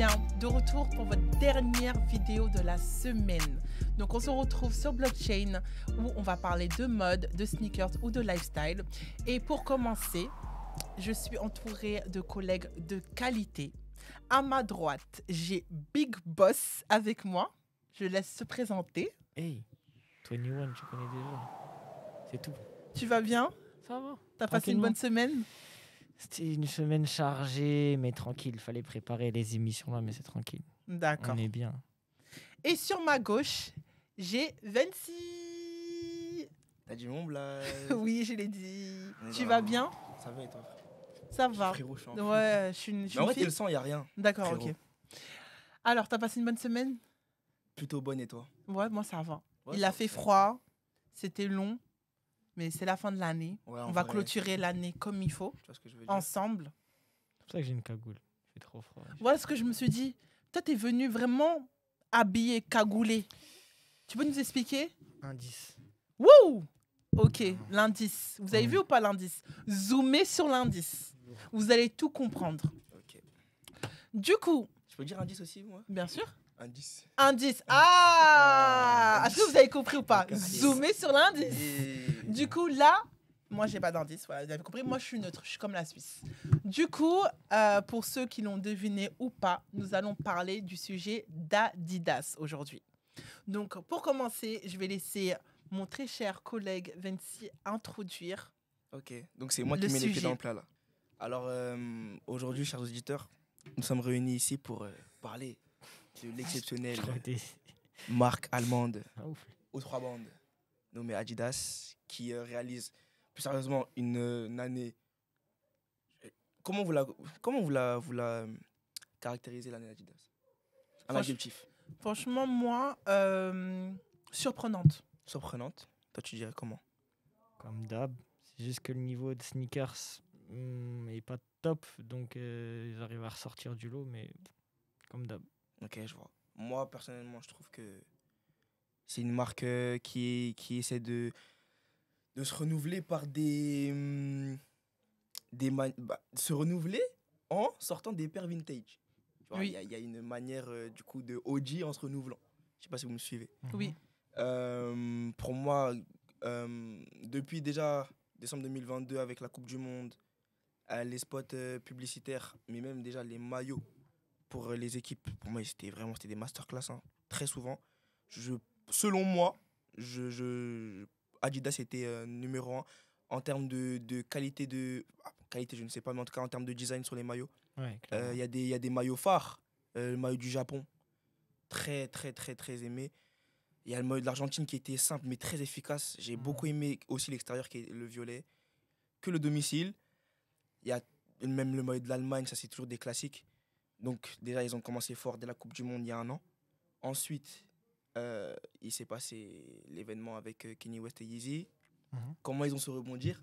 bien, de retour pour votre dernière vidéo de la semaine. Donc on se retrouve sur Blockchain où on va parler de mode, de sneakers ou de lifestyle. Et pour commencer, je suis entourée de collègues de qualité. À ma droite, j'ai Big Boss avec moi. Je laisse se présenter. Hey, 21, tu connais déjà. C'est tout. Tu vas bien? Ça va. T'as passé une bonne semaine? C'était une semaine chargée, mais tranquille. Fallait préparer les émissions là, mais c'est tranquille. D'accord. On est bien. Et sur ma gauche, j'ai 26. T'as dit mon blague. Oui, je l'ai dit. On est Tu dans vas la- bien? Ça va et toi? Ça va. Frérot, je suis en fou. Ouais, je suis une Mais en vrai, t'es fille. le sang, y a rien. D'accord, frérot. ok. Alors, t'as passé une bonne semaine? Plutôt bonne et toi? Ouais, moi ça va. Ouais, Il ça a fait va. froid, c'était long, mais c'est la fin de l'année. Ouais, On en va vrai, clôturer l'année comme il faut, Tu vois ce que je veux dire? ensemble. C'est pour ça que j'ai une cagoule. Il fait trop froid. Voilà ce que je me suis dit. Toi, t'es venu vraiment habillé, cagoulé. Tu peux nous expliquer? Indice. Wouh! Ok, l'indice. Vous avez Ouais. vu ou pas l'indice? Zoomez sur l'indice. Vous allez tout comprendre. Ok. Du coup, Je peux dire un 10 aussi, moi? bien sûr, Un 10. indice. Ah! Ah, Est-ce que vous avez compris ou pas? Ok, indice. Zoomez sur l'indice. Et... Du coup, là, moi, j'ai pas d'indice. Voilà, vous avez compris. Moi, je suis neutre. Je suis comme la Suisse. Du coup, pour ceux qui l'ont deviné ou pas, nous allons parler du sujet d'Adidas aujourd'hui. Donc, pour commencer, je vais laisser mon très cher collègue Vinci introduire. Ok, donc c'est moi Le qui mets les pieds sujet. dans le plat là. Alors, aujourd'hui, chers auditeurs, nous sommes réunis ici pour parler de l'exceptionnelle Je crois que t'es. marque allemande Ah, ouf. aux 3 bandes nommée Adidas qui réalise plus sérieusement une année. Comment vous la caractérisez l'année Adidas? Un Franch- adjectif. Franchement, moi, surprenante. Surprenante. Toi, tu dirais comment? Comme d'hab. C'est juste que le niveau de sneakers est pas top. Donc ils arrivent à ressortir du lot, mais comme d'hab. Ok, je vois. Moi, personnellement, je trouve que c'est une marque qui essaie de se renouveler par se renouveler en sortant des paires vintage. Tu vois, Oui. il y a une manière du coup de OG en se renouvelant. Je sais pas si vous me suivez. Oui. Pour moi, depuis déjà décembre 2022 avec la Coupe du Monde, les spots publicitaires, mais même déjà les maillots pour les équipes, pour moi c'était des masterclass, hein, très souvent. Selon moi, Adidas était numéro 1 en termes de qualité qualité, je ne sais pas, mais en tout cas en termes de design sur les maillots. Ouais, Il clairement. y a des maillots phares. Le maillot du Japon, très très très très aimé. Il y a le maillot de l'Argentine qui était simple mais très efficace. J'ai beaucoup aimé aussi l'extérieur qui est le violet. Que le domicile. Il y a même le maillot de l'Allemagne, ça c'est toujours des classiques. Donc déjà ils ont commencé fort dès la Coupe du Monde il y a un an. Ensuite, il s'est passé l'événement avec Kanye West et Yeezy. Mhm. Comment ils ont su rebondir?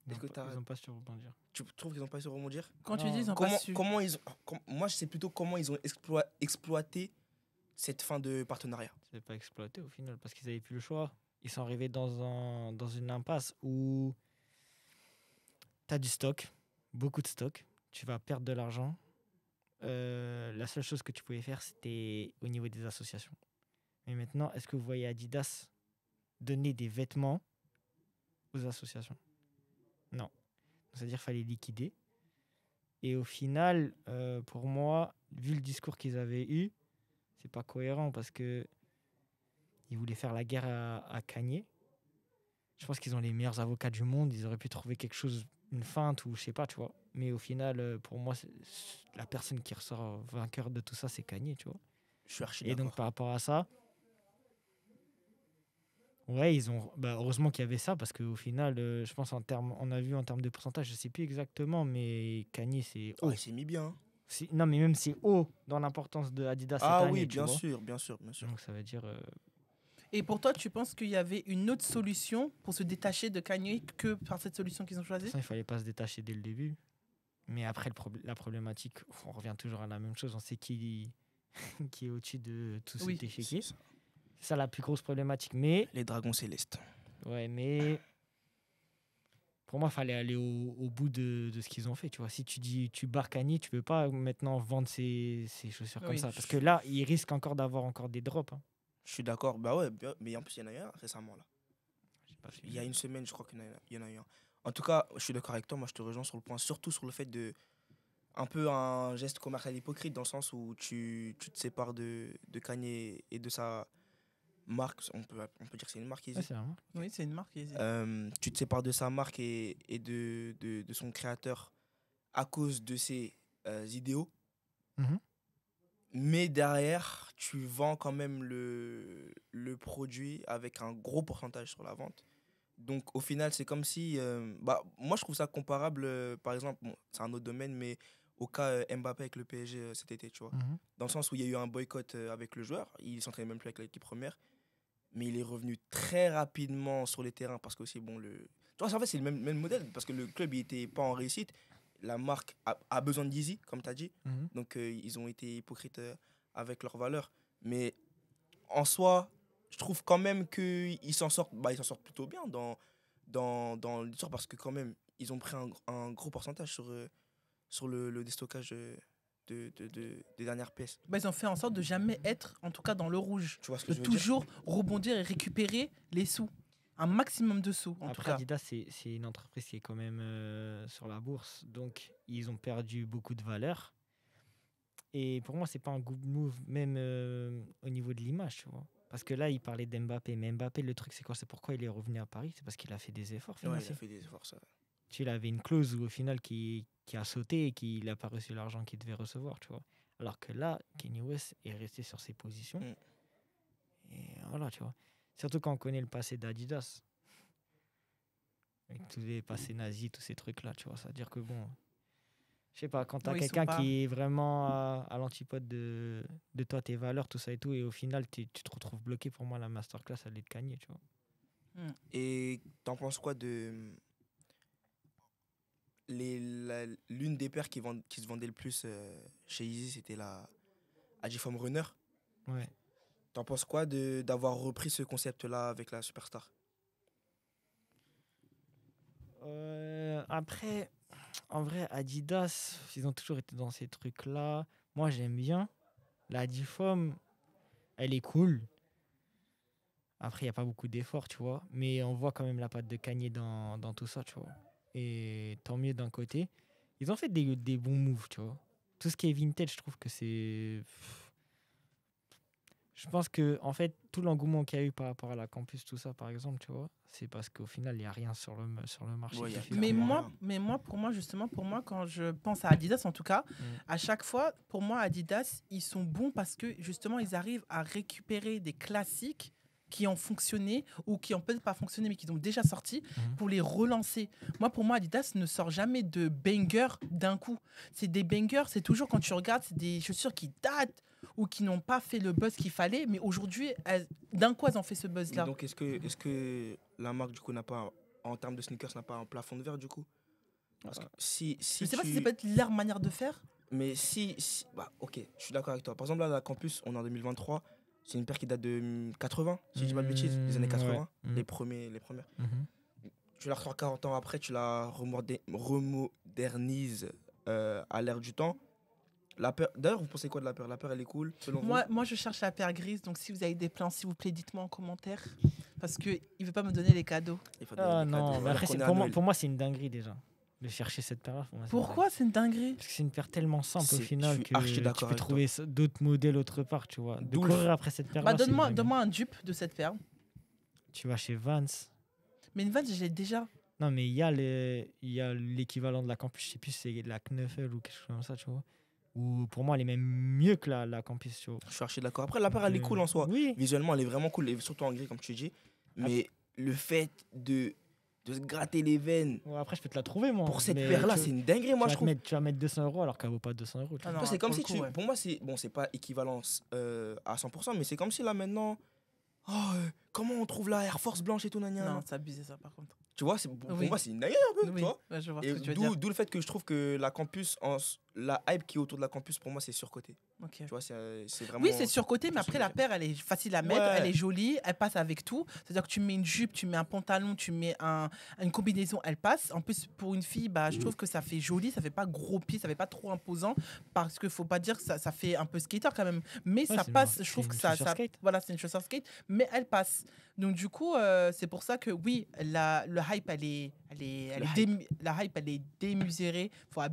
Est-ce que Ils ont pas su rebondir. tu trouves qu'ils n'ont pas su rebondir? Quand tu Non. dis, ils ont pas su. Moi, je sais plutôt comment ils ont exploité cette fin de partenariat. C'est pas exploité au final parce qu'ils avaient plus le choix. Ils sont arrivés dans une impasse où tu as du stock, beaucoup de stock. Tu vas perdre de l'argent. La seule chose que tu pouvais faire, c'était au niveau des associations. Mais maintenant, est-ce que vous voyez Adidas donner des vêtements aux associations? Non. C'est-à-dire qu'il fallait liquider. Et au final, pour moi, vu le discours qu'ils avaient eu, c'est pas cohérent parce que ils voulaient faire la guerre à Kanye. Je pense qu'ils ont les meilleurs avocats du monde. Ils auraient pu trouver quelque chose, une feinte ou je sais pas, tu vois. Mais au final, pour moi, la personne qui ressort vainqueur de tout ça, c'est Kanye, tu vois. Je suis archi Et d'accord. donc, par rapport à ça, ouais, heureusement qu'il y avait ça parce qu'au final, je pense on a vu en termes de pourcentage, je sais plus exactement, mais Kanye, c'est haut. Oh, il s'est mis bien. Hein. Non, mais même c'est haut dans l'importance de Adidas cette Ah année, oui, tu bien vois. sûr, bien sûr, bien sûr. Donc, ça veut dire. Et pour toi, tu penses qu'il y avait une autre solution pour se détacher de Kanye que par cette solution qu'ils ont De choisie? toute façon, il fallait pas se détacher dès le début. Mais après, la problématique, on revient toujours à la même chose. On sait qui est au-dessus de tout Oui, cet échiquier. c'est ça. C'est ça la plus grosse problématique. Mais, Les dragons célestes. ouais, mais pour moi, il fallait aller au bout de ce qu'ils ont fait. Tu vois, si tu dis tu barres Kanye, tu peux pas maintenant vendre ses chaussures comme Oui. ça. Parce que là, il risque encore d'avoir encore des drops. Hein. Je suis d'accord. Bah ouais, mais en plus, il y en a eu un récemment, là. J'ai pas Il y suivi. a une semaine, je crois qu'il y en a eu un. En tout cas, je suis d'accord avec toi. Moi, je te rejoins sur le point. Surtout sur le fait de. Un peu un geste commercial hypocrite dans le sens où tu te sépares de Kanye et de sa marque. On peut dire que c'est une marque, Ouais, Yeezy. c'est vraiment. Oui, c'est une marque. Yeezy. Tu te sépares de sa marque et de son créateur à cause de ses idéaux. Mhm. Mais derrière, tu vends quand même le produit avec un gros pourcentage sur la vente. Donc au final, c'est comme si... moi, je trouve ça comparable, par exemple, bon, c'est un autre domaine, mais au cas Mbappé avec le PSG cet été, tu vois. Mhm. Dans le sens où il y a eu un boycott avec le joueur, il s'entraînait même plus avec l'équipe première, mais il est revenu très rapidement sur les terrains parce que aussi, bon, tu vois, en fait, c'est le même modèle parce que le club, il était pas en réussite. La marque a besoin de Yeezy, comme tu as dit. Mhm. Donc, ils ont été hypocrites avec leurs valeurs. Mais en soi, je trouve quand même qu'ils s'en sortent, ils s'en sortent plutôt bien dans l'histoire parce que quand même, ils ont pris un gros pourcentage sur le déstockage des dernières pièces. Bah, ils ont fait en sorte de jamais être, en tout cas dans le rouge. Tu vois ce que De je veux dire? toujours rebondir et récupérer les sous. Un maximum de sous, en tout Après, cas. Adidas, c'est une entreprise qui est quand même sur la bourse. Donc, ils ont perdu beaucoup de valeur. Et pour moi, c'est pas un good move, même au niveau de l'image, tu vois. Parce que là, il parlait d'Mbappé. Mais Mbappé, le truc, c'est quoi? C'est pourquoi il est revenu à Paris. C'est parce qu'il a fait des efforts Ouais, il financiers. a fait des efforts, ça. Tu sais, il avait une clause où, au final qui a sauté et qu'il n'a pas reçu l'argent qu'il devait recevoir, tu vois. Alors que là, Kanye West est resté sur ses positions. Mm. Et voilà, tu vois. Surtout quand on connaît le passé d'Adidas. Avec tous les passés nazis, tous ces trucs-là, tu vois. C'est-à-dire que bon, je sais pas, quand tu as Oui, ils sont quelqu'un pas- qui est vraiment à l'antipode de toi, tes valeurs, tout ça et tout, et au final, tu te retrouves bloqué, pour moi, la masterclass, elle est de Kanye, tu vois. Et t'en penses quoi de l'une des paires qui se vendait le plus chez Yeezy, c'était la Agiform Runner. Ouais. T'en penses quoi d'avoir repris ce concept-là avec la Superstar? Après, en vrai, Adidas, ils ont toujours été dans ces trucs-là. Moi, j'aime bien. La Diffom, elle est cool. Après, il n'y a pas beaucoup d'efforts, tu vois. Mais on voit quand même la patte de Kanye dans tout ça, tu vois. Et tant mieux d'un côté. Ils ont fait des bons moves, tu vois. Tout ce qui est vintage, je trouve que c'est... Je pense que, en fait, tout l'engouement qu'il y a eu par rapport à la campus, tout ça, par exemple, tu vois, c'est parce qu'au final, il n'y a rien sur le marché. Ouais, qui y a fait Mais que- clairement moi, pour moi, justement, quand je pense à Adidas, en tout cas, à chaque fois, pour moi, Adidas, ils sont bons parce que, justement, ils arrivent à récupérer des classiques qui ont fonctionné ou qui ont peut-être pas fonctionné, mais qui ont déjà sorti pour les relancer. Moi, pour moi, Adidas ne sort jamais de bangers d'un coup. C'est des bangers, c'est toujours quand tu regardes, c'est des chaussures qui datent ou qui n'ont pas fait le buzz qu'il fallait, mais aujourd'hui, d'un coup, elles ont fait ce Mais buzz-là. donc, est-ce que la marque, du coup, n'a pas, en termes de sneakers, n'a pas un plafond de verre, du coup? Parce que si Je sais pas si tu- c'est peut-être leur manière de faire. Mais bah, ok, je suis d'accord avec toi. Par exemple, là, la Campus, on est en 2023. C'est une paire qui date de 80, si je dis pas de bêtises, les années 80, ouais. les premières. Mhm. Tu la ressors 40 ans après, tu la remodernises à l'ère du temps. La paire, d'ailleurs, vous pensez quoi de la paire? La paire, elle est cool, selon vous? Moi, je cherche la paire grise, donc si vous avez des plans, s'il vous plaît, dites-moi en commentaire. Parce qu'il ne veut pas me donner les cadeaux. Il faut donner Ah des non, cadeaux, mais alors après, qu'on est à pour Noël. moi, c'est une dinguerie déjà. De chercher cette paire-là. pour moi, c'est une Pourquoi c'est une dinguerie? dinguerie. Parce que c'est une paire tellement simple au Je final suis que archi tu d'accord peux avec trouver d'autres modèles autre part, tu vois. De D'où le courir après cette paire-là. Bah, c'est une donne-moi dinguerie. un dupe de cette paire. Tu vas chez Vans. Mais une Vans, je l'ai déjà. Non, mais il y a l'équivalent de la Campus, je sais plus si c'est la Knuffel ou quelque chose comme ça, tu vois. Ou pour moi, elle est même mieux que la Campus, tu vois. Je suis archi d'accord. Après, la paire, elle est cool en soi. Oui. Visuellement, elle est vraiment cool, et surtout en gris, comme tu dis. Mais le fait de se gratter les veines Ouais, après, je peux te la trouver, moi. pour cette mais paire-là, tu- c'est une dinguerie, moi, je trouve. tu vas mettre 200 € alors qu'elle vaut pas 200 €. tu Ah vois. non, Toi, c'est comme pour si le coup, ouais. Pour moi, c'est pas équivalent à 100%, mais c'est comme si là maintenant. Oh, comment on trouve la Air Force blanche et tout, gna gna, Non, gna. c'est abusé ça par contre. Tu vois, pour Oui. moi, c'est une dinguerie un peu, tu Oui, vois. ouais, je vois Et ce que tu veux dire. d'où le fait que je trouve que la campus, la hype qui est autour de la campus, pour moi, c'est surcoté. Ok. Tu vois, c'est vraiment. Oui, c'est surcoté, mais c'est après, la surcoté. paire, elle est facile à mettre, Ouais. elle est jolie, elle passe avec tout. C'est-à-dire que tu mets une jupe, tu mets un pantalon, tu mets une combinaison, elle passe. En plus, pour une fille, bah, je trouve que ça fait joli, ça fait pas gros pied, ça fait pas trop imposant, parce qu'il faut pas dire que ça fait un peu skater quand même. Mais Ouais, ça c'est passe, une- je trouve c'est que une ça. chaussure skate. Voilà, c'est une chaussure skate, mais elle passe. Donc, du coup, c'est pour ça que oui, le hype, la hype, elle est démesurée.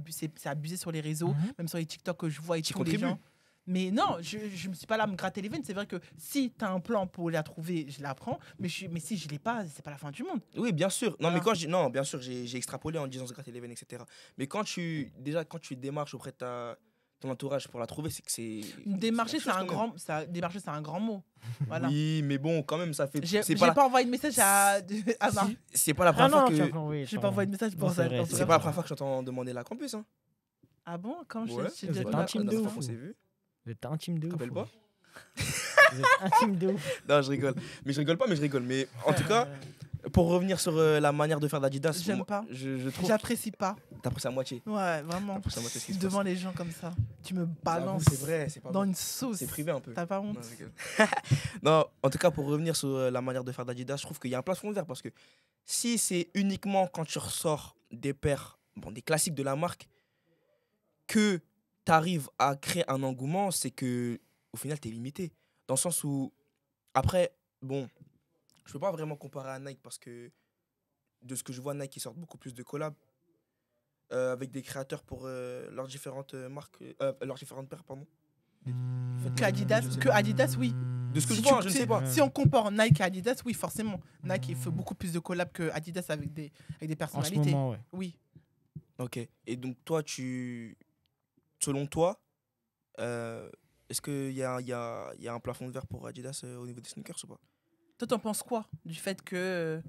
C'est abusé sur les réseaux, Mhm. même sur les TikTok que je vois et Tu tous les contribues. gens. Mais non, je ne me suis pas là à me gratter les veines. C'est vrai que si tu as un plan pour la trouver, je la prends. Mais si je ne l'ai pas, c'est pas la fin du monde. Oui, bien sûr. Non, Voilà. mais non, bien sûr, j'ai extrapolé en disant se gratter les veines, etc. Mais quand tu démarches auprès de ton entourage pour la trouver, c'est que c'est. Démarcher, quelque chose quand même. démarcher, c'est un grand mot. Voilà. Oui, mais bon, quand même, ça fait. J'ai C'est pas pas, envoyé de message à Marc. c'est pas la Ah première non, fois tu as que. pas envoyé. J'ai pas envoyé de message pour Non, ça. c'est vrai, C'est pas la première fois que j'entends demander la campus. Hein. Ah bon? Quand Ouais, je vous êtes la- intime la de dernière ouf. fois qu'on s'est vu. Vous êtes intime de ouf. Rappelle pas. ouais. Vous êtes intime de ouf. Non, je rigole. Mais je rigole pas, mais je rigole. Mais en tout cas, pour revenir sur la manière de faire d'Adidas, J'aime moi, pas. je trouve. J'apprécie pas. T'as pris sa moitié. Ouais, vraiment. T'as pris sa moitié, ce qui se Devant les gens comme ça. Tu me J'avoue, balances c'est vrai, c'est pas dans bon. une sauce. C'est privé un peu. T'as pas honte? Non, je rigole. Non, en tout cas, pour revenir sur la manière de faire d'Adidas, je trouve qu'il y a un plafond de verre parce que si c'est uniquement quand tu ressors des paires, des classiques de la marque, que tu arrives à créer un engouement, c'est que au final, tu es limité. Dans le sens où, après, bon, je peux pas vraiment comparer à Nike parce que de ce que je vois, Nike, ils sortent beaucoup plus de collabs avec des créateurs pour leurs différentes marques, leurs différentes paires, pardon. Que Adidas, oui. De ce que Si je vois, tu- je ne si- sais pas. Si on compare Nike et Adidas, oui, forcément. Nike, il fait beaucoup plus de collabs que Adidas avec des En ce personnalités. moment, ouais. Oui. Ok. Et donc, toi, selon toi, est-ce qu'il y a un plafond de verre pour Adidas au niveau des sneakers ou pas? Toi, t'en penses quoi du fait que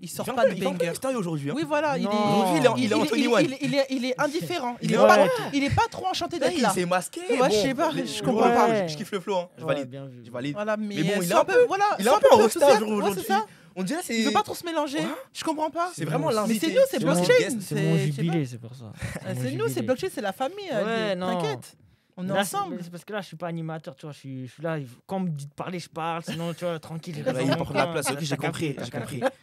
il sort Il fait pas un peu- de il fait un peu banger? mystérieux aujourd'hui. Hein. Oui, voilà, il est. Non. Aujourd'hui, il est Anthony One. Il est indifférent. Il est Ouais. pas, il est pas trop enchanté Là, d'être il là. s'est masqué. Ouais, je sais pas, je comprends pas. Je kiffe le flow. Hein. Je Ouais, valide. bien vu. Je valide. Voilà, mais, Mais bon, il est sois un peu- voilà, il est sois un peu en enthousiaste. retard Ouais, aujourd'hui. c'est ça. On dirait Il veut c'est. pas trop se mélanger. Ouais. Je comprends pas. C'est vraiment Mais l'invité. c'est nous, c'est C'est mon blockchain. guest. C'est mon je sais pas. jubilé, c'est pour ça. C'est nous, c'est blockchain, c'est la famille. Ouais, non. T'inquiète. On est Là, c'est ensemble. c'est parce que là, je suis pas animateur, tu vois. Je suis là, quand on me dit de parler, je parle. Sinon, tu vois, tranquille. je reste Il dans mon prend la coin. place. Ok, j'ai T'as compris. capté, J'ai t'as compris. capté.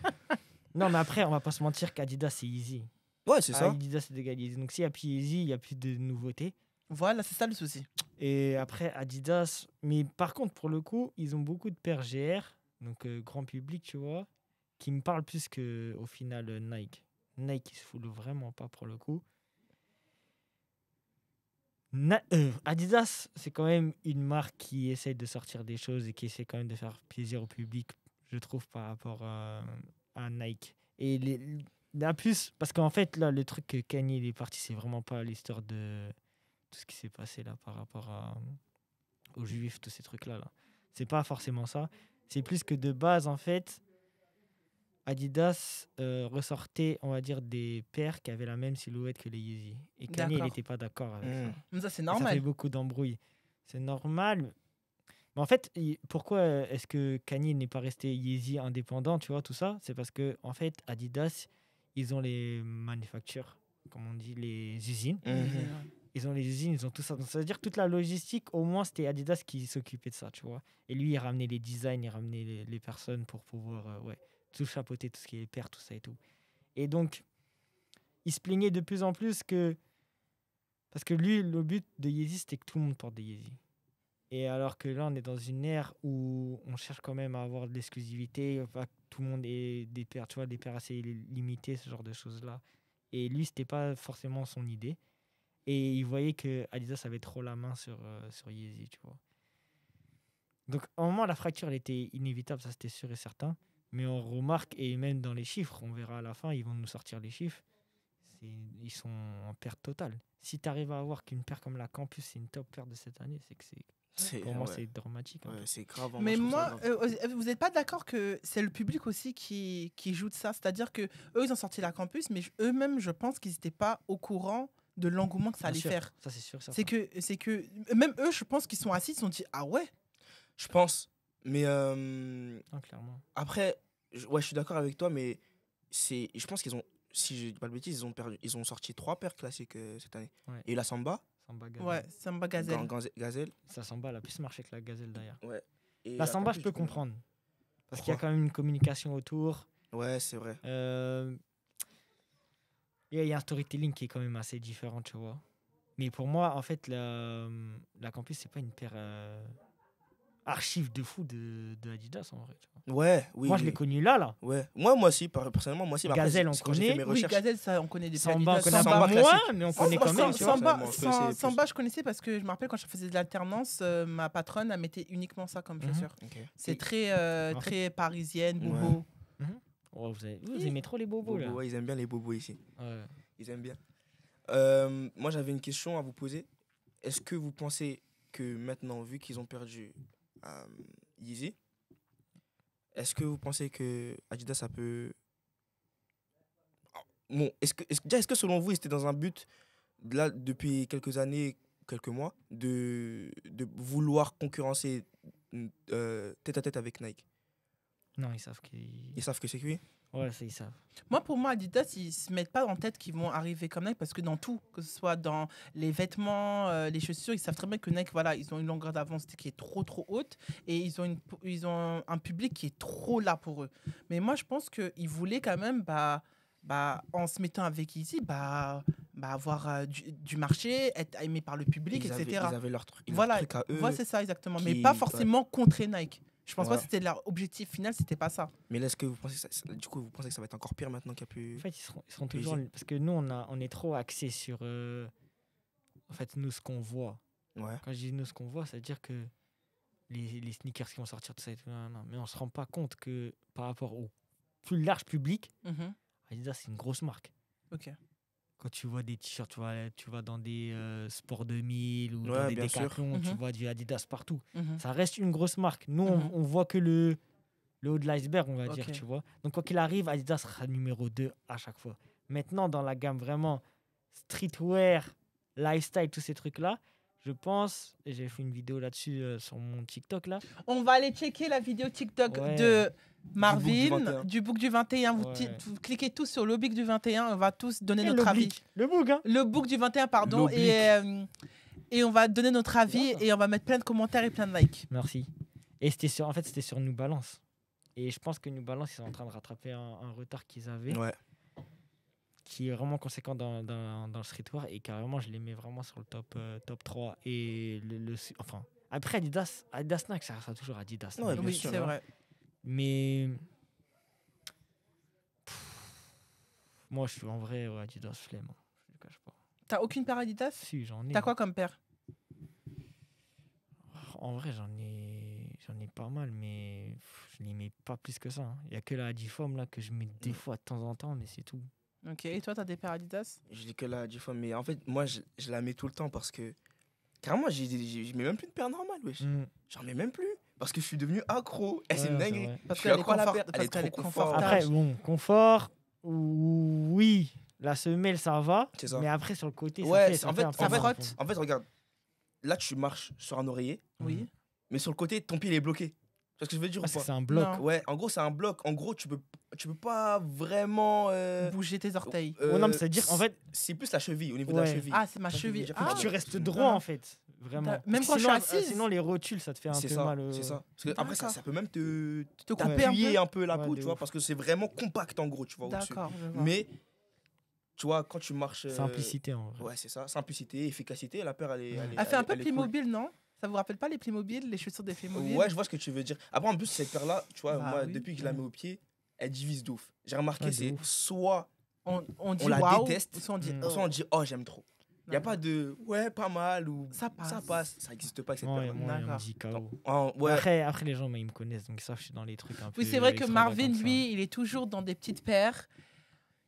Non, mais après, on va pas se mentir qu'Adidas, c'est easy. Ouais, c'est ça. Adidas, c'est égal easy. Donc, s'il y a plus easy, il y a plus de nouveautés. Voilà, c'est ça le souci. Et après, Adidas. Mais par contre, pour le coup, ils ont beaucoup de paires GR, donc grand public, tu vois, qui me parlent plus qu'au final Nike. Nike, ils se foutent vraiment pas pour le coup. Adidas, c'est quand même une marque qui essaie de sortir des choses et qui essaie quand même de faire plaisir au public, je trouve, par rapport à Nike. Et la plus, parce qu'en fait, là, le truc que Kanye il est parti, c'est vraiment pas l'histoire de tout ce qui s'est passé là par rapport aux Juifs, tous ces trucs-là. Là. C'est pas forcément ça. C'est plus que de base, en fait, Adidas ressortait, on va dire, des paires qui avaient la même silhouette que les Yeezy. Et Kanye, il D'accord. n'était pas d'accord avec ça. Mais ça, c'est Et ça fait normal. beaucoup d'embrouilles. C'est normal. Mais en fait, pourquoi est-ce que Kanye n'est pas resté Yeezy indépendant, tu vois, tout ça? C'est parce que, en fait, Adidas, ils ont les manufactures, comme on dit, les usines. Ils ont les usines, ils ont tout ça. Donc, ça veut dire que toute la logistique, au moins, c'était Adidas qui s'occupait de ça, tu vois. Et lui, il ramenait les designs, il ramenait les personnes pour pouvoir tout chapeauter, tout ce qui est paire, tout ça et tout. Et donc, il se plaignait de plus en plus que... Parce que lui, le but de Yeezy, c'était que tout le monde porte des Yeezy. Et alors que là, on est dans une ère où on cherche quand même à avoir de l'exclusivité, pas que tout le monde ait des paires, tu vois, des paires assez limitées, ce genre de choses-là. Et lui, c'était pas forcément son idée. Et il voyait que Adidas avait trop la main sur Yeezy, tu vois. Donc, au moment, la fracture, elle était inévitable, ça c'était sûr et certain. Mais on remarque, et même dans les chiffres, on verra à la fin, ils vont nous sortir les chiffres. Ils sont en perte totale. Si tu arrives à avoir qu'une paire comme la Campus, c'est une top paire de cette année, c'est que pour moi, c'est dramatique. Ouais, c'est grave. Mais je trouve moi, ça grave. vous n'êtes pas d'accord que c'est le public aussi qui joue de ça? C'est-à-dire que eux, ils ont sorti la campus, mais eux-mêmes, je pense qu'ils n'étaient pas au courant de l'engouement que ça Bien allait sûr, faire. ça, c'est sûr. C'est que même eux, je pense qu'ils sont assis, ils se sont dit ah ouais. Je pense. Mais Non, clairement. après, je suis d'accord avec toi, mais je pense qu'ils ont, si je dis pas de bêtises, ils ont sorti 3 paires classiques cette année. Ouais. Il y a eu la Samba, Samba Gazelle. Ouais, Samba Gazelle. Gazelle. Ça, Samba, elle a plus marché que la Gazelle d'ailleurs. Ouais. Et La Samba, en je plus, peux comprendre. Parce qu'il y a Pourquoi quand même une communication autour. Ouais, c'est vrai. Il y a un storytelling qui est quand même assez différent, tu vois. Mais pour moi, en fait, la Campus, c'est pas une paire archive de fou de Adidas, en vrai. Tu vois. Ouais, oui. Moi, je oui. l'ai connu là. Ouais. Moi aussi, personnellement, moi aussi. mais après, Gazelle, on c'est quand j'ai fait connaît. mes Oui, recherches. Gazelle, ça, on connaît des Samba, on Adidas. connaît Samba un peu moins, classique. mais on connaît quand même, Samba, tu vois. Samba, moi, je connaissais plus. Samba, je connaissais parce que je me rappelle quand je faisais de l'alternance, ma patronne, elle mettait uniquement ça comme Mhm. chaussure. Ok. C'est Et- très, En très parisienne, Ouais. bobo. Oh, vous aimez trop les bobos, là. Bobo, ouais, ils aiment bien les bobos ici. Ouais. Ils aiment bien. Moi, j'avais une question à vous poser. Est-ce que vous pensez que maintenant, vu qu'ils ont perdu Yeezy, est-ce que vous pensez que Adidas, ça peut... Bon, est-ce que selon vous, c'était dans un but, là, depuis quelques années, quelques mois, de vouloir concurrencer tête à tête avec Nike? Non, ils savent qu'ils... Ils savent que c'est cuit. Ouais, ça, ils savent. Moi, pour moi, Adidas, ils se mettent pas en tête qu'ils vont arriver comme Nike parce que dans tout, que ce soit dans les vêtements, les chaussures, ils savent très bien que Nike, voilà, ils ont une longueur d'avance qui est trop haute et ils ont un public qui est trop là pour eux. Mais moi, je pense qu'ils voulaient quand même, en se mettant avec Yeezy, avoir du marché, être aimé par le public, Ils etc. avaient leur truc Voilà, à eux. c'est ça exactement. Mais qui- pas forcément contrer Nike. Je pense pas Ouais. que c'était leur objectif final, c'était pas ça. Mais là, est-ce que vous pensez du coup, vous pensez que ça va être encore pire maintenant qu'il n'y a plus... En fait, ils seront toujours... Parce que nous, on est trop axés sur... En fait, nous, ce qu'on voit. Ouais. Quand je dis nous, ce qu'on voit, ça veut dire que les sneakers qui vont sortir, tout ça et tout, non. Mais on se rend pas compte que par rapport au plus large public, Mhm. Adidas, c'est une grosse marque. Ok. Quand tu vois des t-shirts, tu vas dans des Sport 2000 ou dans Ouais, des bien sûr. Decathlon, tu Mhm. vois du Adidas partout. Mhm. Ça reste une grosse marque. Nous, Mhm. on voit que le haut de l'iceberg, on va dire, Ok. tu vois. Donc, quoi qu'il arrive, Adidas sera numéro 2 à chaque fois. Maintenant, dans la gamme vraiment streetwear, lifestyle, tous ces trucs-là, je pense, et j'ai fait une vidéo là-dessus sur mon TikTok, là. On va aller checker la vidéo TikTok Ouais. de du Marvin, du book du 21. Vous, Ouais. vous cliquez tous sur le book du 21, on va tous donner notre avis. L'oblique. Le book, hein. Le book du 21, pardon. L'oblique. Et on va donner notre avis Ouais. et on va mettre plein de commentaires et plein de likes. Merci. Et c'était sur New Balance. Et je pense que New Balance, ils sont en train de rattraper un retard qu'ils avaient, Ouais. qui est vraiment conséquent dans le streetwear. Et carrément, je les mets vraiment sur le top 3. Et enfin, après, Adidas Nike, ça restera toujours Adidas. Ouais, Nike. bien Oui, sûr, c'est hein. vrai. Mais moi, je suis en vrai Adidas flemme. Je ne cache pas. T'as aucune paire Adidas? Si, j'en ai. T'as quoi comme paire? En vrai, j'en ai pas mal, mais je les mets pas plus que ça. Il y a que la Adiform là que je mets des fois de temps en temps, mais c'est tout. Ok, et toi, t'as des paires Adidas? Je dis que là, du fois, mais en fait, moi, je la mets tout le temps parce que. Carrément, je mets même plus de paire normale, wesh. J'en mets même plus. Parce que je suis devenu accro. Et c'est une Ouais, c'est dinguerie. vrai. Parce Je suis qu'elle est, accro à la confort- paire. parce Elle est qu'elle est trop confortable. Après, bon, confort, oui, la semelle ça va, C'est ça. mais après sur le côté, Ouais, ça en fait fait, un peu ça mal, frotte. En fait, regarde. Là, tu marches sur un oreiller, Oui. mais sur le côté, ton pied il est bloqué. Tu vois ce que je veux dire ou Parce que pas? c'est un bloc. Non. Ouais, en gros, c'est un bloc. En gros, tu peux pas vraiment. Bouger tes orteils. Ouais, non, mais c'est-à-dire, en fait, C'est plus la cheville, au niveau de la Ouais. cheville. Ah, c'est ma Ça, je veux cheville. dire Ah, que tu restes bah, droit en fait, vraiment. Même Parce quand que je suis sinon, assise. sinon les rotules, ça te fait un C'est peu ça, mal. c'est ça. Parce que après, D'accord. ça peut même te te couper un appuyer peu. un peu la Ouais, peau, de tu vois, ouf. parce que c'est vraiment compact en gros, tu vois, au-dessus. D'accord, je vois. Mais, tu vois, quand tu marches. Simplicité en vrai. Ouais, c'est ça. Simplicité, efficacité. La paire, elle est. Ouais. Elle fait un peu elle est cool. Playmobil, non? Ça vous rappelle pas les Playmobil, les chaussures des Playmobil? Ouais, je vois ce que tu veux dire. Après, en plus, cette paire-là, tu vois, Bah moi, oui. depuis que je la mets au pied, elle divise d'ouf. J'ai remarqué, Ouais, de c'est ouf. soit On dit la waouh, déteste, ou soit on dit Mm. oh. soit on dit, oh, j'aime trop. Il n'y a D'accord. pas de, ouais, pas mal, ou Ça passe. Ça n'existe pas avec cette Moi, paire-là. moi, on me D'accord. dit KO. Ouais, Après, les gens, ils me connaissent, donc ils savent que je suis dans les trucs un peu. Oui, c'est vrai que extravagants Marvin, comme ça. lui, il est toujours dans des petites paires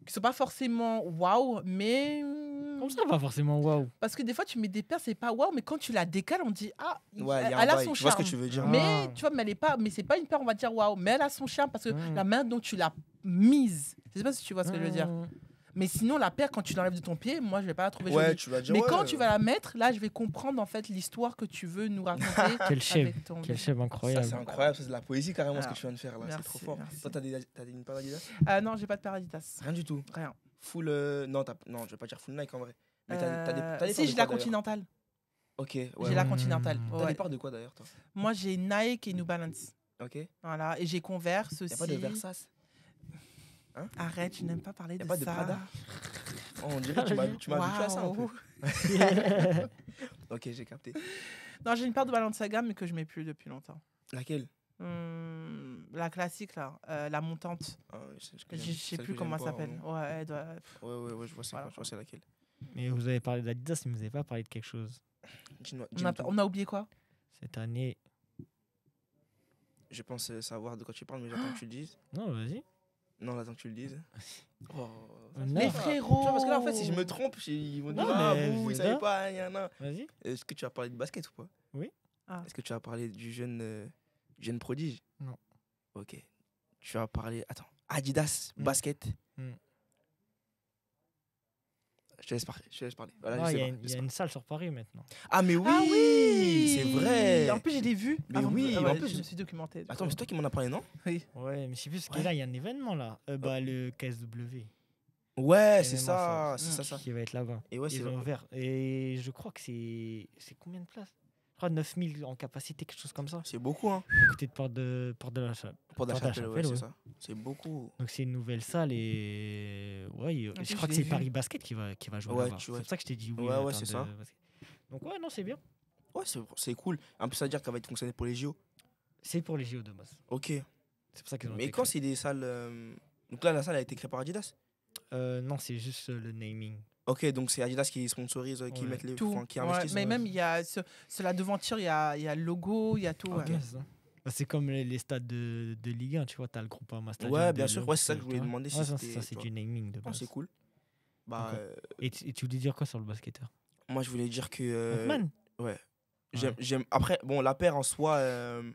qui sont pas forcément waouh, mais Comme ça, pas forcément waouh. parce que des fois tu mets des paires, c'est pas waouh, mais quand tu la décales, on dit ah, ouais, il y a elle un a bail. son Je vois ce charme. que tu veux dire. Ah. Mais tu vois, mais elle est pas, mais c'est pas une paire, on va dire waouh, mais elle a son charme parce que Mm. la main dont tu l'as mise. Je sais pas si tu vois ce que je veux dire. Mmh. Mais sinon la paire, quand tu l'enlèves de ton pied, moi je vais pas la trouver Ouais, jolie. tu vas dire. Mais ouais, quand tu vas la mettre, là, je vais comprendre en fait l'histoire que tu veux nous raconter. Quel chef, avec ton... quel chef Ça, incroyable. c'est incroyable, ça, c'est de la poésie carrément ce que Ah, tu viens de faire là. C'est trop merci, fort. merci. Toi, t'as une paire Adidas? Ah non, j'ai pas de paire Adidas. Rien du tout. Rien. Full. Non, non, je vais pas dire full Nike en vrai. Mais t'as des Si, paires j'ai de la quoi, Continentale. Ok, ouais. J'ai la ouais. Continental. Mmh. T'as Ouais. des parts de quoi d'ailleurs, toi? Moi, j'ai Nike et New Balance. Ok. Y Voilà. Et j'ai Converse aussi. a pas de Versace? Arrête, je n'aime pas parler Y a de pas de ça. Prada? Oh, on dirait que tu m'as habitué à ça un peu. Waouh. Ok, j'ai capté. Non, j'ai une paire de Balenciaga, mais que je mets plus depuis longtemps. Laquelle? La classique, là. La montante. Ah, ouais, Je sais plus comment elle s'appelle. Ouais, elle doit... Ouais, je vois c'est Voilà. quoi, je vois c'est laquelle. Mais vous avez parlé d'Adidas, mais vous n'avez pas parlé de quelque chose. Dis-moi, On a oublié quoi? Cette année. Je pense savoir de quoi tu parles, mais j'attends que tu le dises. Non, vas-y. Non, j'attends que tu le dises. Oh, Non. Les tu frérots. vois, parce que là, en fait, si je me trompe, ils vont dire Non, ah, mais vous, vous ils êtes savaient là. pas, yana. Vas-y. Est-ce que tu as parlé de basket ou pas? Oui. Ah. Est-ce que tu as parlé du jeune prodige? Non. Ok. Tu as parlé. Attends. Adidas, Mm. basket. Mm. Je te laisse parler. Voilà, Ah, je sais il y a pas, une- je il y sais a pas. une salle sur Paris maintenant. Ah, mais oui, Ah oui. c'est vrai. En plus, je l'ai vu. Mais avant de- oui, ah ouais, en plus, je me suis documentée. Attends, mais c'est toi qui m'en as parlé, non? Oui. Ouais, mais je sais plus ce qu'il Ouais. y a. Il y a un événement là. Le KSW. Ouais, c'est Événement ça, fort. c'est ça. Qui va être là-bas. Et ouais, c'est Ils ont ouvert. Et je crois que c'est. C'est combien de places? Je crois 9000 en capacité, quelque chose comme ça. c'est beaucoup, hein. À côté de Porte de la Chapelle. Pour la Porte de la chapelle, ouais, Chapelle, c'est ouais. ça. C'est beaucoup. Donc c'est une nouvelle salle et. Ouais, plus, je crois je que l'ai c'est vu. Paris Basket qui va jouer Ouais, là-bas. tu C'est vois. pour ça que je t'ai dit oui. Ouais, en ouais, termes c'est de ça. basket. Donc ouais, non, c'est bien. Ouais, c'est cool. En plus, ça veut dire qu'elle va être fonctionnée pour les JO. C'est pour les JO de base. Ok. C'est pour ça qu'ils ont Mais été quand créés. c'est des salles. Donc là, la salle a été créée par Adidas. Non, c'est juste le naming. Ok, donc c'est Adidas qui sponsorise, qui Ouais. mettent les. Tout. Enfin, qui Ouais, investissent. mais même, il y a la devanture, il y a le logo, il y a tout. Ok. ouais. Ouais, c'est ça. Bah, c'est comme les stades de Ligue 1, tu vois, t'as le groupe Stadium. Ouais, de bien sûr. Lyon, Ouais, c'est ça que je tu voulais vois. demander si Ouais, ça, c'était. c'est tu du naming de vois. base. C'est cool. Bah, Ok. Et tu voulais dire quoi sur le basketteur moi, je voulais dire que. Hoffman. Ouais. Ouais. J'aime. Après, bon, la paire en soi, je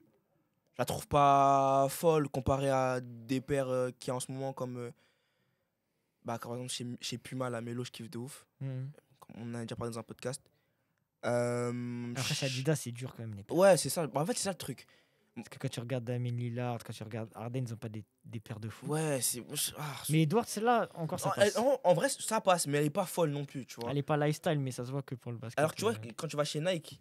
la trouve pas folle comparée à des paires qui en ce moment comme. Bah, par exemple, chez Puma, la Melo, je kiffe de ouf. Mhm. Comme on a déjà parlé dans un podcast. Après, chez Adidas, c'est dur quand même. Les paires. Ouais, c'est ça. Bah, en fait, c'est ça le truc. Parce que quand tu regardes Damien Lillard, quand tu regardes Harden, ils ont pas des paires de fou. Ouais, c'est. Ah, Mais Edwards, c'est là encore ça en, passe. en vrai, ça passe, mais elle est pas folle non plus, tu vois. Elle est pas lifestyle, mais ça se voit que pour le basket. Alors, tu vois, quand tu vas chez Nike,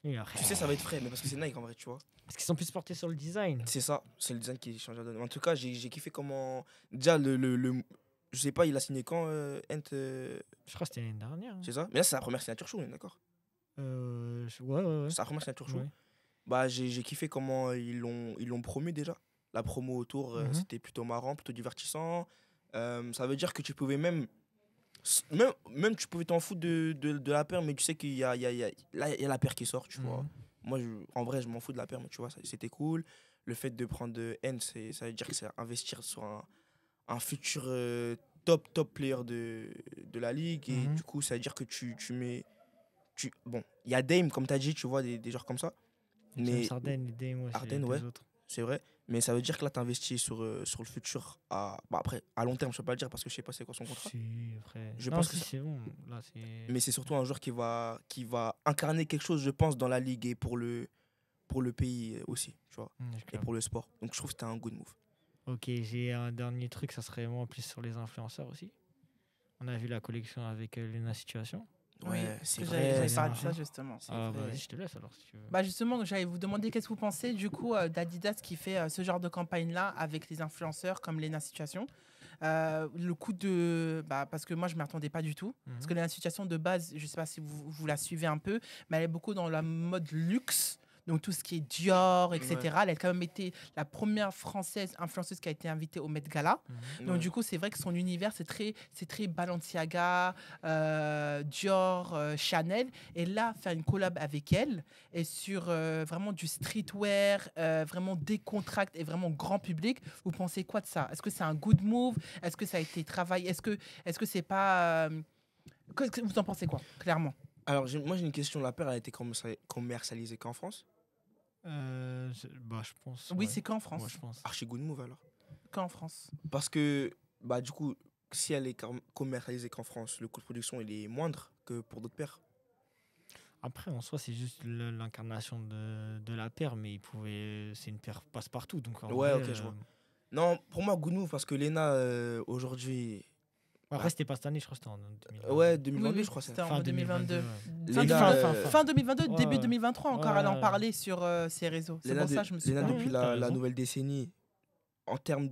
Et après, tu sais, ça va être frais, mais parce que c'est Nike en vrai, tu vois. parce qu'ils sont plus portés sur le design. C'est ça, c'est le design qui change la donne. En tout cas, j'ai kiffé comment. Déjà, je sais pas, il a signé quand, Ent, Je crois que c'était l'année dernière. c'est ça? Mais là, c'est sa première signature show, on est d'accord? Ouais. C'est sa première signature show. Ouais. Bah, j'ai kiffé comment ils l'ont promu déjà. La promo autour, Mhm. c'était plutôt marrant, plutôt divertissant. Ça veut dire que tu pouvais même tu pouvais t'en foutre de la paire, mais tu sais qu'il y a la paire qui sort, tu vois. Mhm. Moi, en vrai, je m'en fous de la paire, mais tu vois, c'était cool. Le fait de prendre de N, ça veut dire que c'est investir sur un futur top player de la ligue. Et Mhm. du coup, ça veut dire que tu mets. Bon, il y a Dame, comme tu as dit, tu vois, des joueurs comme ça. Mais James Harden, les Dame, ouais, c'est Harden, les ouais. deux autres. c'est vrai. Mais ça veut dire que là, tu investis sur le futur. Bah, après, à long terme, je peux pas le dire parce que je sais pas c'est quoi son contrat. Si, après. Je Non, pense si, que ça- c'est bon. Là, c'est. Mais c'est surtout un joueur qui va incarner quelque chose, je pense, dans la ligue et pour le pays aussi, tu vois, Je et capte. pour le sport. Donc je trouve que c'était un good move. Ok, j'ai un dernier truc, ça serait vraiment plus sur les influenceurs aussi. On a vu la collection avec Lena Situation. Oui, Ouais, c'est j'allais vrai. parler de c'est ça vrai. justement. Ah, vrai. vas-y, je te laisse alors si tu veux. Bah justement, donc, j'allais vous demander qu'est-ce que vous pensez du coup d'Adidas qui fait ce genre de campagne-là avec les influenceurs comme Lena Situation. Le coup de... parce que moi, je ne m'y attendais pas du tout. Parce que Lena Situation, de base, je ne sais pas si vous la suivez un peu, mais elle est beaucoup dans la mode luxe. Donc tout ce qui est Dior, etc. Ouais. Elle a quand même été la première française influenceuse qui a été invitée au Met Gala. Donc Ouais. du coup, c'est vrai que son univers, c'est très Balenciaga, Dior, Chanel. Et là, faire une collab avec elle et sur vraiment du streetwear, vraiment décontracté et vraiment grand public, vous pensez quoi de ça? Est-ce que c'est un good move? Est-ce que ça a été travaillé? Est-ce que c'est pas... qu'est-ce que vous en pensez quoi, clairement? Alors, moi, j'ai une question. La paire a été commercialisée qu'en France? Bah, je pense. Oui, ouais. c'est qu'en France. Ouais, je pense. Archi good move alors. Qu'en France. Parce que, bah, du coup, si elle est commercialisée qu'en France, le coût de production il est moindre que pour d'autres paires. Après, en soi, c'est juste l'incarnation de la paire, mais c'est une paire passe-partout. Donc, en Ouais, vrai, ok, je vois. Non, pour moi, good move parce que Lena, aujourd'hui, Après, c'était pas cette année, je crois que c'était en 2022. Ouais, Oui, 2022, oui, je crois. c'était en Fin 2022. 2022, Les Fin, gars, 2022, fin 2022, Ouais, début ouais. 2023 encore, Ouais, elle en ouais. parlait sur ses réseaux. C'est Léna, pour ça que je me suis Léna, permis. depuis t'as la raison. nouvelle décennie, en termes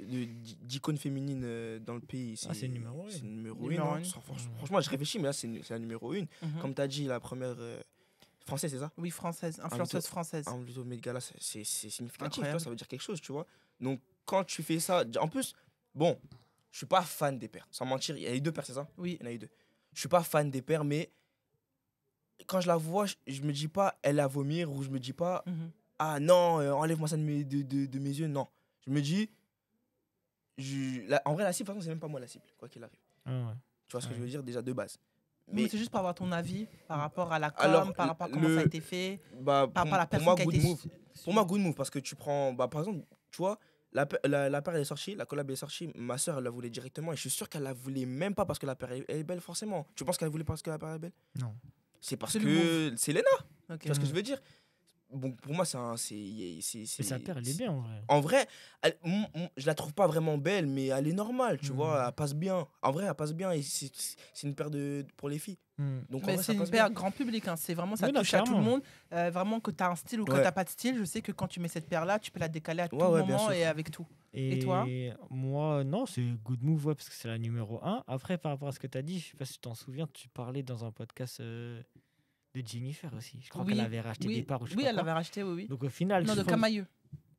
d'icône féminine dans le pays, c'est numéro c'est une. numéro Numéro 1. une. Franchement, je réfléchis, mais là, c'est la numéro 1. Mhm. Comme tu as dit, la première française, c'est ça? Oui, française, influenceuse française. Un vidéo Met Gala, c'est significatif, tu vois, Incroyable. ça veut dire quelque chose, tu vois. Donc, quand tu fais ça, en plus, bon, je suis pas fan des pères, sans mentir, il y a eu 2 pères, c'est ça? Oui. Il y en a eu 2. Je suis pas fan des pères, mais quand je la vois, je me dis pas, elle a vomir, ou je me dis pas, Mhm. ah non, enlève-moi ça de mes yeux, non. Je me dis, en vrai, la cible, de toute façon, c'est même pas moi la cible, quoi qu'il arrive. Ah ouais. Tu vois ce que Ouais. je veux dire, déjà de base. Mais c'est juste pour avoir ton avis par rapport à la com, Alors, par rapport à comment ça a été fait, bah, par rapport à la pour personne moi, qui a good été move. Pour moi, good move, parce que tu prends, bah, par exemple, tu vois, la paire elle est sortie, la collab est sortie, ma soeur elle la voulait directement, et je suis sûr qu'elle la voulait même pas parce que la paire elle est belle, forcément. Tu penses qu'elle voulait parce que la paire est belle? Non. C'est parce C'est le que c'est Léna, Ok. tu vois ce que Mm. je veux dire? Bon, pour moi, c'est. Mais sa paire, elle est bien en vrai. En vrai, je la trouve pas vraiment belle, mais elle est normale, tu Mm. vois, elle passe bien. En vrai, elle passe bien, et c'est une paire pour les filles. Donc, en Mais vrai, ça c'est une passe paire bien. grand public, hein. C'est vraiment ça Oui, non, touche à tout le clairement. monde. Vraiment que tu as un style ou que Ouais. tu n'as pas de style, je sais que quand tu mets cette paire là, tu peux la décaler à tout Ouais, bien moment sûr. et avec tout. Et toi moi, non, c'est good move, ouais, parce que c'est la numéro 1. Après, par rapport à ce que tu as dit, je sais pas si tu t'en souviens, tu parlais dans un podcast de Jennifer aussi. Je crois Oui, qu'elle avait racheté oui, des parts ou je sais oui, pas elle quoi. l'avait racheté, oui, oui. Donc au final, Non, je de pense- Camailleux.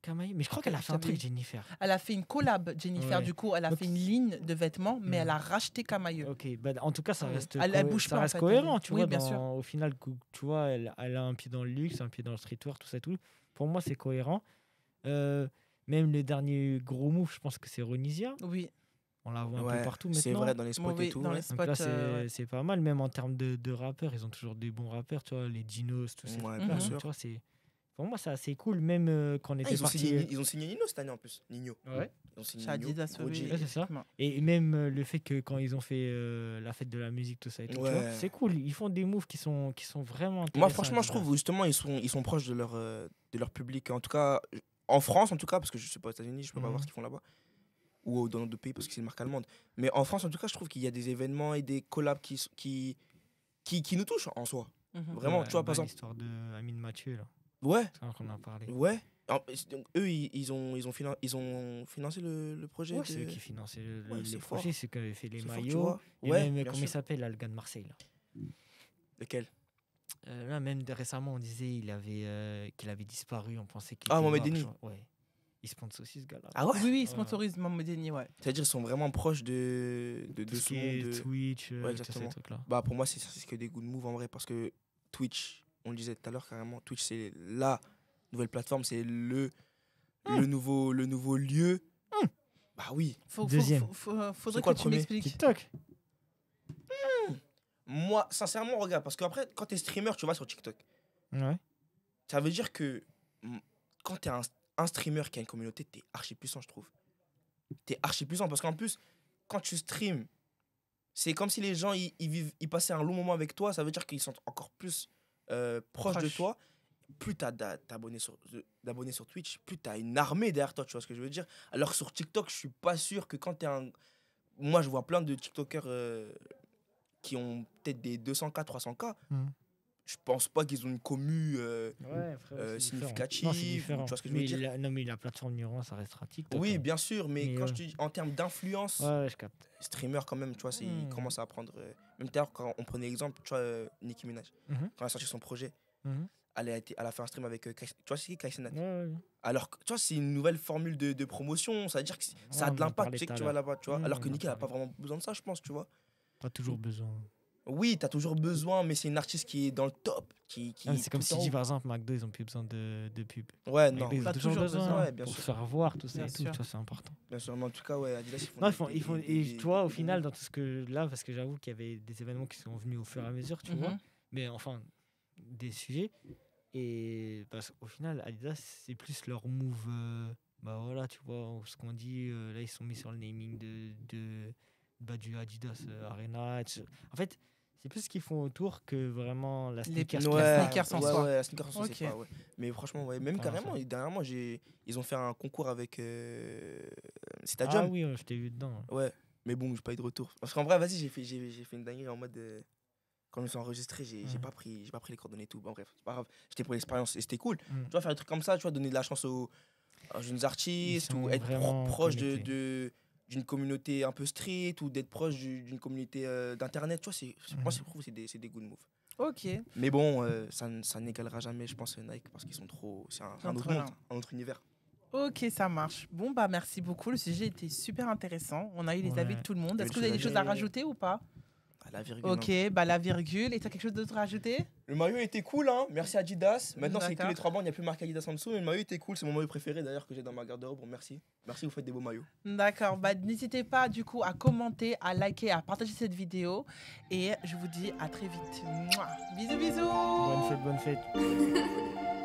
Camaïeu. Mais je crois qu'elle a fait un truc, Jennifer. Elle a fait une collab, Jennifer, Ouais. du coup, elle a Donc, fait une ligne de vêtements, mais Mm. elle a racheté Camailleux. Ok, bah, en tout cas, ça Oui. reste, Elle bouge ça pas, en reste fait, cohérent, elle- tu oui, vois. bien sûr. Au final, tu vois, elle a un pied dans le luxe, un pied dans le streetwear, tout ça et tout. Pour moi, c'est cohérent. Même le dernier gros move, je pense que c'est Ronisia. Oui, On la voit un Ouais, peu partout c'est maintenant. vrai, dans les spots oui, et tout. dans Ouais. les Donc là, spots, ouais. c'est pas mal, même en termes de rappeurs. Ils ont toujours des bons rappeurs, tu vois, les Dinos, tout ça. Ouais, Mhm. bien Tu sûr. vois, pour moi, c'est assez cool, même quand on Ah, était parti. ils ont signé Nino cette année en plus. Nino. Ouais. Ils ont signé Chez Nino. Adidas, Gros oui, J. Ouais, c'est ça. effectivement. Et même le fait que quand ils ont fait la fête de la musique, tout ça et tout, tu vois, Ouais. c'est cool. Ils font des moves qui sont vraiment intéressants. Moi, franchement, je Adidas. trouve justement ils sont proches de leur public. En tout cas, en France, en tout cas, parce que je suis pas aux États-Unis, je peux pas Mhm. voir ce qu'ils font là-bas. Ou dans d'autres pays parce que c'est une marque allemande. Mais en France, en tout cas, je trouve qu'il y a des événements et des collabs qui nous touchent en soi. Mhm. Vraiment, Ouais, tu vois, par bah, exemple. l'histoire de Amine Mathieu, là. Ouais, C'est vrai qu'on en a parlé. ouais. Donc, eux, ils ont financé le projet. Ouais, c'est eux qui finançaient Ouais, le c'est projet, fort. c'est qu'eux avaient fait les C'est fort, tu maillots. vois. Et Ouais, même, bien comment il sûr. s'appelle, là, le gars de Marseille, là. Lequel? Là, même récemment, on disait qu'il avait disparu. On pensait qu'il Ah, était Mohamed mort, Denis. je vois. Ouais. Il sponsorise aussi, ce gars-là. Ah ouais? Oui, oui, il Ouais. sponsorise Mohamed Denis, ouais. C'est-à-dire qu'ils sont vraiment proches de Tout ce ce qui monde. est Twitch, Ouais, tous ces exactement. trucs-là. Bah, pour moi, c'est que des good moves en vrai parce que Twitch, on le disait tout à l'heure carrément, Twitch c'est la nouvelle plateforme, c'est le nouveau lieu. Bah oui. Deuxième. Faudrait quoi que le tu premier? m'expliques. TikTok. Moi, sincèrement, regarde, parce qu'après, quand t'es streamer, tu vas sur TikTok. Ouais. Ça veut dire que quand t'es un streamer qui a une communauté, t'es archi puissant, je trouve. T'es archi puissant parce qu'en plus, quand tu streams, c'est comme si les gens ils passaient un long moment avec toi. Ça veut dire qu'ils sont encore plus proches de Proches. toi. Plus t'as d'abonnés sur Twitch, plus t'as une armée derrière toi, tu vois ce que je veux dire. Alors que sur TikTok, je suis pas sûr que quand t'es un. Moi, je vois plein de TikTokers qui ont peut-être des 200K, 300K. Mhm. Je pense pas qu'ils ont une commu Ouais, frère, significative. Non, c'est différent. Tu vois ce que je veux Mais dire. non, mais la plateforme numéro 1, ça restera TikTok. Oui, hein. bien sûr, mais Mais quand ouais. je te dis en termes d'influence, Ouais, je capte. streamer quand même, tu vois, il Hmm. commence à prendre. Même d'ailleurs, quand on prenait l'exemple, tu vois, Nicki Minaj, Mhm. quand elle a sorti son projet, Mhm. elle a fait un stream avec. Tu vois, c'est qui Kai Cenat. Ouais, ouais. Alors que, tu vois, c'est une nouvelle formule de promotion, ça veut dire que ça a on de en l'impact, parlait tu sais que tout à tu vas l'heure. là-bas, tu vois. Hmm, Alors que on en Nicki, elle a pas parlait. vraiment besoin de ça, je pense, tu vois. Pas toujours besoin. Oui, t'as toujours besoin, mais c'est une artiste qui est dans le top. C'est comme tout si en dit haut. par exemple McDo, ils ont plus besoin de pub. Ouais, non, McDo, ils Pas ont toujours toujours besoin besoin. Ouais, bien pour sûr. se faire voir, tout ça Bien et tout. sûr. Tu vois, c'est important. bien sûr, mais en tout cas, ouais, Adidas, ils font. Non, des- et toi, au des- final, dans tout ce que là, parce que j'avoue qu'il y avait des événements qui sont venus au fur et à mesure, tu vois, Mhm. mais enfin, des sujets. Et parce qu'au final, Adidas, c'est plus leur move. Bah voilà, tu vois, ce qu'on dit, là, ils sont mis sur le naming du Adidas Arena. En fait, c'est plus ce qu'ils font autour que vraiment la sneakers. Les Ouais, sneakers en ouais, soi. ouais, la sneakers en soi, c'est Ok. pas, ouais. Mais franchement, ouais, même Ah, carrément, ça. dernièrement, ils ont fait un concours avec Ah Stadium. oui, je t'ai vu dedans. Ouais, Mais bon, j'ai pas eu de retour. Parce qu'en vrai, vas-y, j'ai fait une dinguerie en mode. Quand je me suis enregistré, j'ai pas pris les coordonnées et tout. Bon, bref, c'est pas grave. J'étais pour l'expérience et c'était cool. Tu vois, faire des trucs comme ça, tu vois, donner de la chance aux jeunes artistes ou être proche d'une communauté un peu street ou d'être proche d'une communauté d'internet. Tu vois, moi, je trouve que c'est des good moves. Ok. Mais bon, ça n'égalera jamais, je pense, Nike parce qu'ils sont trop. C'est un autre monde, un autre univers. Ok, ça marche. Bon, bah merci beaucoup. Le sujet était super intéressant. On a eu les avis de tout le monde. Est-ce que vous avez des choses à rajouter ou pas? La virgule. Ok, bah la virgule. Et tu as quelque chose d'autre à rajouter? Le maillot était cool, hein. Merci Adidas. Maintenant, c'est que les 3 bandes, il n'y a plus marqué Adidas en dessous. Mais le maillot était cool. C'est mon maillot préféré d'ailleurs que j'ai dans ma garde-robe. Bon, merci. Merci, vous faites des beaux maillots. D'accord. Bah, n'hésitez pas du coup à commenter, à liker, à partager cette vidéo. Et je vous dis à très vite. Mouah. Bisous, bisous. Bonne fête, bonne fête.